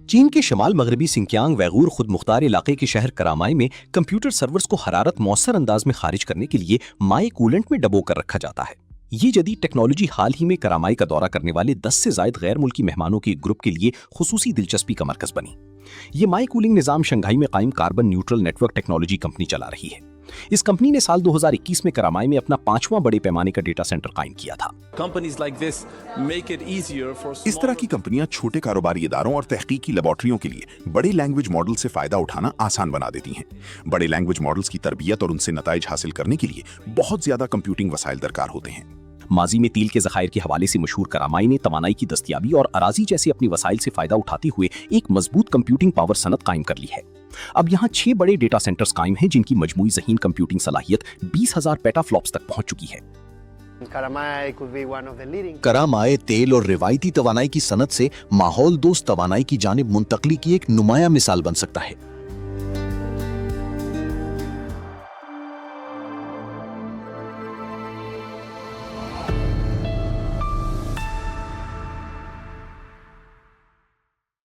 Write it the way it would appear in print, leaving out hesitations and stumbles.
چین کے شمال مغربی سنکیانگ ویغور خود مختار علاقے کے شہر کرامائے میں کمپیوٹر سرورز کو حرارت مؤثر انداز میں خارج کرنے کے لیے مائع کولنٹ میں ڈبو کر رکھا جاتا ہے۔ یہ جدید ٹیکنالوجی حال ہی میں کرامائے کا دورہ کرنے والے 10 سے زائد غیر ملکی مہمانوں کے گروپ کے لیے خصوصی دلچسپی کا مرکز بنی۔ یہ مائع کولنگ نظام شنگھائی میں قائم carbon neutral network technology company چلا رہی ہے۔ اس کمپنی نے سال 2021 میں کرامائے میں اپنا 5واں بڑے پیمانے کا ڈیٹا سینٹر قائم کیا تھا۔ اس طرح کی کمپنیاں چھوٹے کاروباری اداروں اور تحقیقی لیبارٹریوں کے لیے بڑے لینگویج ماڈل سے فائدہ اٹھانا آسان بنا دیتی ہیں۔ بڑے لینگویج ماڈلز کی تربیت اور ان سے نتائج حاصل کرنے کے لیے بہت زیادہ کمپیوٹنگ وسائل درکار ہوتے ہیں۔ ماضی میں تیل کے ذخائر کے حوالے سے مشہور کرامائے نے توانائی کی دستیابی اور اراضی جیسے اپنی وسائل سے فائدہ اٹھاتے ہوئے ایک مضبوط کمپیوٹنگ پاور صنعت قائم کر لی ہے۔ اب یہاں 6 بڑے ڈیٹا سینٹرز قائم ہیں جن کی مجموعی ذہین کمپیوٹنگ صلاحیت 20,000 پیٹا فلوپس تک پہنچ چکی ہے۔ کرامائے تیل اور روایتی توانائی کی صنعت سے ماحول دوست توانائی کی جانب منتقلی کی ایک نمایاں مثال بن سکتا ہے۔